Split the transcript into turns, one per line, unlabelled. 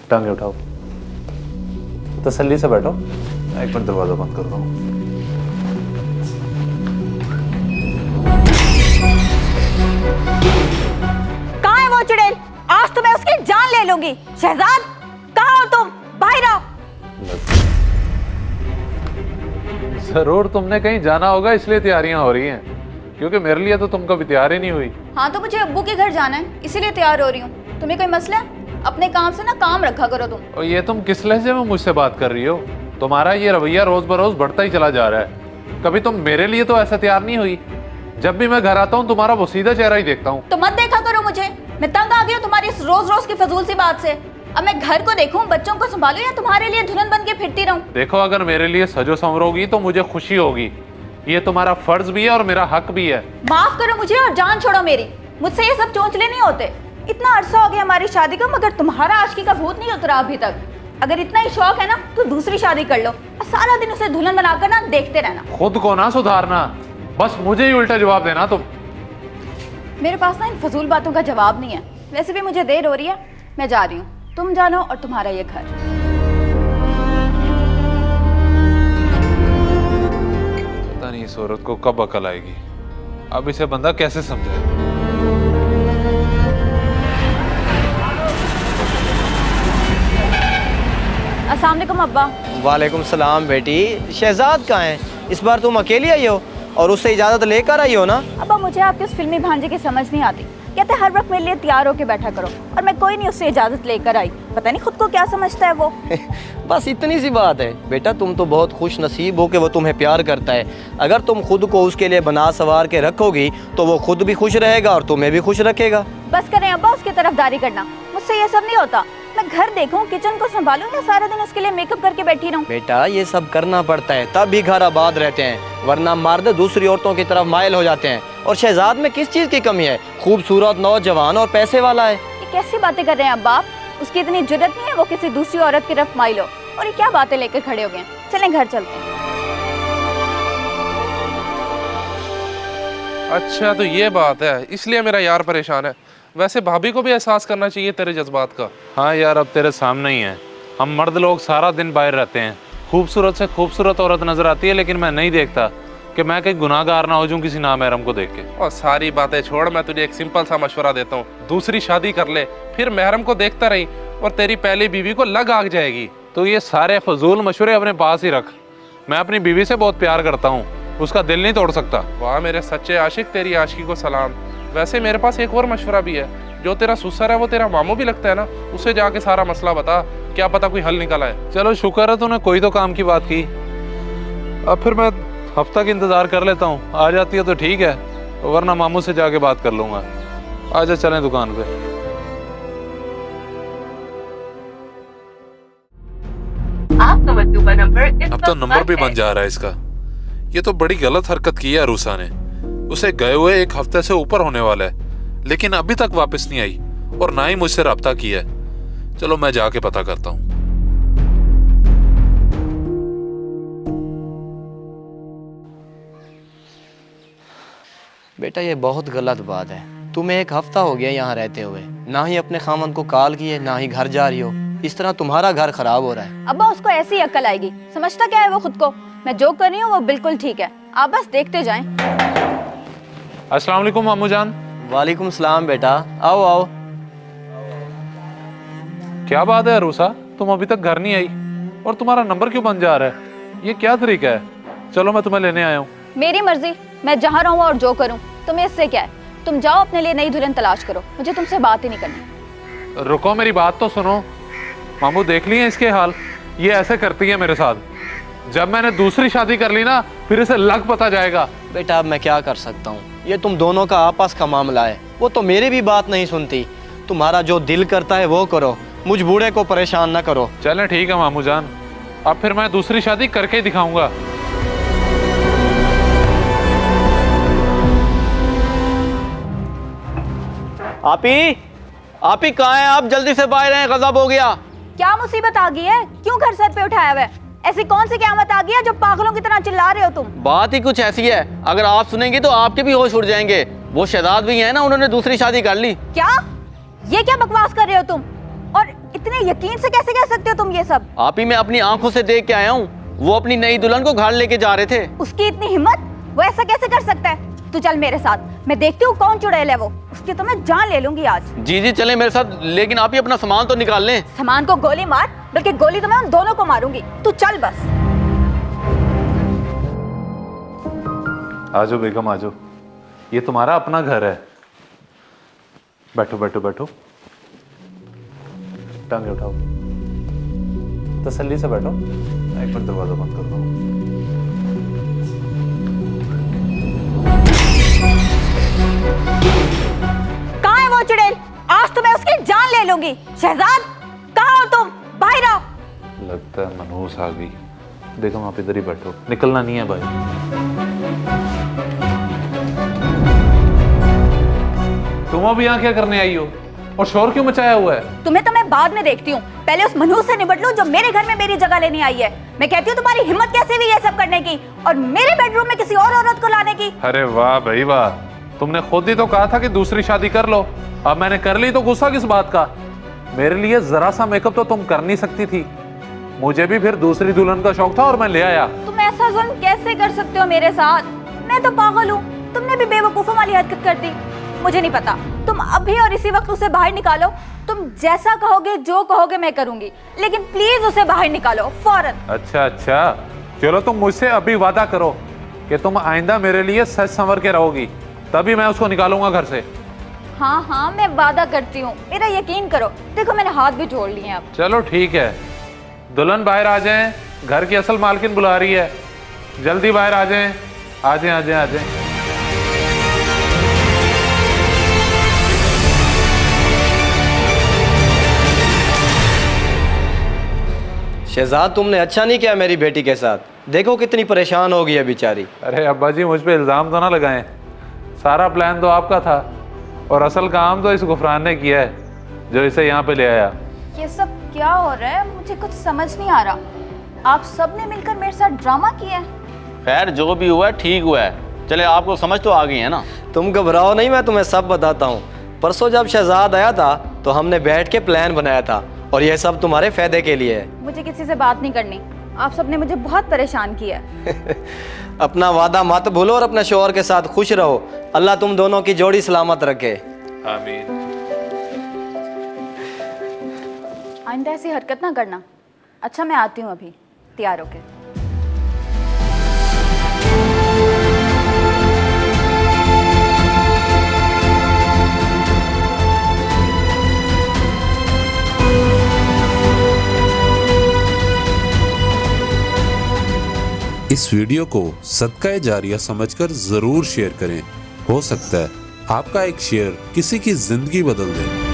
टांगे उठाओ, तसल्ली से बैठो। मैं एक मिनट दरवाजा बंद करता हूँ।
कहाँ है वो चुड़ैल? आज तो मैं उसकी जान ले लूंगी। शहजाद, कहाँ हो तुम? बाहर आओ।
जरूर तुमने कहीं जाना होगा, इसलिए तैयारियां हो रही हैं, क्योंकि मेरे लिए तो तुम कभी तैयार ही नहीं हुई।
हाँ, तो मुझे अब्बू के घर जाना है, इसीलिए तैयार हो रही हूँ। तुम्हें कोई मसला है? अपने काम से ना काम रखा करो तुम।
और ये तुम किस लहजे में मुझसे बात कर रही हो? तुम्हारा ये रवैया रोज बरोज बढ़ता ही चला जा रहा है। कभी तुम मेरे लिए तो ऐसा तैयार नहीं हुई। जब भी मैं घर आता हूँ तुम्हारा वो सीधा चेहरा ही देखता हूँ।
तो मत देखा करो मुझे, मैं तंग आ गई हूँ तुम्हारी इस रोज रोज की फजूल सी बात से। अब मैं घर को देखूं, बच्चों को संभालूं या तुम्हारे लिए दुल्हन बन के फिरती रहूं?
देखो, अगर मेरे लिए सजो संवरोगी तो मुझे खुशी होगी। ये तुम्हारा फर्ज भी है और मेरा हक भी है।
माफ करो मुझे और जान छोड़ो मेरी। मुझसे ये सब चोंचले नहीं होते। इतना अरसा हो गया हमारी शादी का, मगर तुम्हारा आशिकी का भूत नहीं उतरा अभी तक। अगर इतना ही शौक है ना तो दूसरी शादी कर लो और सारा दिन उसे दुल्हन बनाकर ना देखते रहना।
खुद को ना सुधारना, बस मुझे ही उल्टा जवाब देना तुम।
मेरे पास ना इन फजूल बातों का जवाब नहीं है। वैसे भी मुझे देर हो रही है, मैं जा रही हूँ। तुम जानो और तुम्हारा ये घर।
पता नहीं इस औरत को कब अकल आएगी। अब इसे बंदा कैसे समझाए?
अस्सलाम वालेकुम अब्बा।
वालेकुम सलाम बेटी। शहजाद कहाँ है? इस बार तुम अकेली आई हो और उससे इजाज़त लेकर आई हो ना?
अब्बा, मुझे आपके उस फिल्मी भांजे की समझ नहीं आती। कहते हर वक्त मेरे लिए तैयार होके बैठा करो, और मैं कोई नहीं उससे इजाज़त लेकर आई। पता नहीं खुद को क्या समझता है वो।
बस इतनी सी बात है बेटा। तुम तो बहुत खुश नसीब हो कि वो तुम्हें प्यार करता है। अगर तुम खुद को उसके लिए बना सवार के रखोगी तो वो खुद भी खुश रहेगा और तुम्हें भी खुश रखेगा।
बस करें अब्बा उसकी तरफदारी करना। मुझसे ये सब नहीं होता। मैं घर देखूं, किचन को संभालूं या सारा दिन उसके लिए मेकअप करके बैठी रहूं?
बेटा ये सब करना पड़ता है, तब भी घर आबाद रहते हैं, वरना मर्द दूसरी औरतों की तरफ माइल हो जाते हैं। और शहजाद में किस चीज़ की कमी है? खूबसूरत, नौजवान और पैसे वाला है।
ये कैसी बातें कर रहे हैं अब्बा? उसकी इतनी जुर्रत नहीं है वो किसी दूसरी औरत की तरफ माइल हो। और ये क्या बातें लेकर खड़े हो गए? चलें घर चलते हैं।
अच्छा, तो ये बात है, इसलिए मेरा यार परेशान है। वैसे भाभी को भी एहसास करना चाहिए तेरे जज्बात का।
हाँ यार, अब तेरे सामने ही है। हम मर्द लोग सारा दिन बाहर रहते हैं, खूबसूरत से खूबसूरत औरत नजर आती है, लेकिन मैं नहीं देखता कि मैं कहीं गुनाहगार ना हो जाऊं किसी नामहरम को देख के।
और सारी बातें छोड़, मैं तुझे एक सिंपल सा मशवरा देता हूँ। दूसरी शादी कर ले, फिर महरम को देखता रही और तेरी पहली बीवी को लग आग जाएगी।
तो ये सारे फजूल मशवरे अपने पास ही रख। मैं अपनी बीवी से बहुत प्यार करता हूँ, उसका दिल नहीं तोड़ सकता।
वाह मेरे सच्चे आशिक, तेरी आशिकी को सलाम। वैसे मेरे पास एक और मशवरा भी है। जो तेरा सुसर है वो तेरा मामू भी लगता है ना, उसे जाके सारा मसला बता, क्या पता कोई हल निकल आए।
चलो शुक्र है तूने कोई तो काम की बात की। अब फिर मैं हफ्ता का इंतजार कर लेता हूँ, आ जाती है तो ठीक है, वरना मामू से जाके बात कर लूंगा। आजा चलें दुकान पे। अब तो नंबर भी बन जा रहा है इसका। ये तो बड़ी गलत हरकत की है अरूसा ने। उसे गए हुए एक हफ्ते से ऊपर होने वाला है, लेकिन अभी तक वापस नहीं आई और ना ही मुझसे राब्ता किया है। चलो मैं जाके पता करता हूँ।
बेटा ये बहुत गलत बात है। तुम्हें एक हफ्ता हो गया यहाँ रहते हुए, ना ही अपने खामन को कॉल किए, ना ही घर जा रही हो। इस तरह तुम्हारा घर खराब हो रहा है।
अब्बा, उसको ऐसी अक्ल आएगी। समझता क्या है वो खुद को? मैं जो कर रही हूँ वो बिल्कुल ठीक है, आप बस देखते जाएं।
अस्सलाम वालेकुम मामू जान।
वालेकुम सलाम बेटा, आओ आओ।
क्या बात है अरूसा, तुम अभी तक घर नहीं आई और तुम्हारा नंबर क्यों बन जा रहा है? ये क्या तरीका है? चलो मैं तुम्हें लेने आया हूँ।
मेरी मर्जी, मैं जहाँ रहूँ और जो करूँ, तुम्हें इससे क्या है? तुम जाओ अपने लिए नई दुल्हन तलाश करो, मुझे तुमसे बात ही नहीं करनी।
रुको, मेरी बात तो सुनो। मामू देख लिए इसके हाल, ये ऐसे करती है मेरे साथ। जब मैंने दूसरी शादी कर ली ना, फिर इसे लग पता जाएगा।
बेटा अब मैं क्या कर सकता हूँ? ये तुम दोनों का आपस का मामला है। वो तो मेरी भी बात नहीं सुनती। तुम्हारा जो दिल करता है वो करो, मुझ बूढ़े को परेशान ना करो।
चलें ठीक है मामू जान, अब फिर मैं दूसरी शादी करके ही दिखाऊंगा।
आपी कहाँ है आप? जल्दी से बाहर आए, गजब हो गया।
क्या मुसीबत आ गई है? क्यों घर सर पे उठाया हुआ है? ऐसी कौन सी क़यामत आ गई है जो पागलों की तरह चिल्ला रहे हो तुम?
बात ही कुछ ऐसी है, अगर आप सुनेंगे तो आपके भी होश उड़ जाएंगे। वो शहजाद भी है ना, उन्होंने दूसरी शादी कर ली।
क्या? ये क्या बकवास कर रहे हो तुम? और इतने यकीन से कैसे कह सकते हो तुम ये सब?
आप ही मैं अपनी आंखों से देख के आया हूँ, वो अपनी नई दुल्हन को घर लेके जा रहे थे।
उसकी इतनी हिम्मत, वो ऐसा कैसे कर सकता है? तू चल मेरे साथ, मैं देखती हूँ कौन चुड़ैल है वो, उसकी तो मैं जान ले लूंगी आज।
जी जी चले मेरे साथ, लेकिन आप ही अपना सामान तो निकाल लें।
सामान को गोली मार, बल्कि गोली तो मैं उन दोनों को मारूंगी। तू चल बस।
आजो बेगम आजो, ये तुम्हारा अपना घर है। बैठो बैठो बैठो, टांगे उठाओ, तसल्ली से बैठो। एक बार दरवाजा बंद कर दो।
कहाँ है वो चुड़ैल? आज तो मैं उसकी जान ले लूंगी। शहजाद, कहाँ हो तुम? बाहर आओ।
लगता है मनहूस आ गई। बेगम आप इधर ही बैठो, निकलना नहीं है भाई। तुम अभी यहाँ क्या करने आई हो और शोर क्यों मचाया हुआ है?
तुम्हें तो मैं बाद में देखती हूँ, पहले उस मनहूस से निपट लूं जो मेरे घर में मेरी जगह लेने आई है। मैं कहती हूँ तुम्हारी हिम्मत कैसे हुई ये सब करने की और मेरे बेडरूम में किसी और औरत को लाने की?
अरे वाह भाई वाह, तुमने खुद ही तो कहा था कि दूसरी शादी कर लो, अब मैंने कर ली तो गुस्सा किस बात का? मेरे लिए जरा सा मेकअप तो तुम कर नहीं सकती थी। मुझे भी फिर दूसरी दुल्हन का शौक था और मैं ले आया।
तुम ऐसा जुल्म कैसे कर सकते हो मेरे साथ? मैं तो पागल हूँ, तुमने भी बेवकूफों वाली हरकत कर दी। मुझे नहीं पता, तुम अभी और इसी वक्त उसे बाहर निकालो। तुम जैसा कहोगे, जो कहोगे मैं करूंगी, लेकिन प्लीज उसे बाहर निकालो फौरन।
अच्छा अच्छा, चलो तुम मुझसे अभी वादा करो कि तुम आइंदा मेरे लिए सच संवर के रहोगी, तभी मैं उसको निकालूंगा घर से।
हाँ हाँ, मैं वादा करती हूँ, मेरा यकीन करो। देखो मैंने हाथ भी जोड़ लिए हैं अब।
चलो ठीक है, दुल्हन बाहर आ जाएं, घर की असल मालकिन बुला रही है, जल्दी बाहर आ जाएं। आ जाएं आ जाएं आ जाएं।
शहजाद तुमने अच्छा नहीं किया मेरी बेटी के साथ, देखो कितनी परेशान हो गई है बेचारी।
अरे अब्बा जी, मुझ पे इल्ज़ाम तो ना लगाएं, सारा प्लान तो आपका था और असल काम तो इस गुफरान ने किया है जो इसे यहाँ पे ले आया।
ये सब क्या हो रहा है? मुझे कुछ समझ नहीं आ रहा। आप सब ने मिलकर मेरे साथ ड्रामा किया है।
खैर जो भी हुआ है ठीक हुआ है, चले आपको समझ तो आ गई है ना।
तुम घबराओ नहीं, मैं तुम्हें सब बताता हूँ। परसों जब शहजाद आया था तो हमने बैठ के प्लान बनाया था और यह सब तुम्हारे फायदे के लिए है।
मुझे किसी से बात नहीं करनी, आप सबने मुझे बहुत परेशान किया है।
अपना वादा मत भूलो और अपने शौहर के साथ खुश रहो। अल्लाह तुम दोनों की जोड़ी सलामत रखे।
आमीन।
आइंदा ऐसी हरकत ना करना। अच्छा मैं आती हूँ अभी, तैयार होके।
इस वीडियो को सदका जारिया समझकर जरूर शेयर करें। हो सकता है आपका एक शेयर किसी की जिंदगी बदल दे।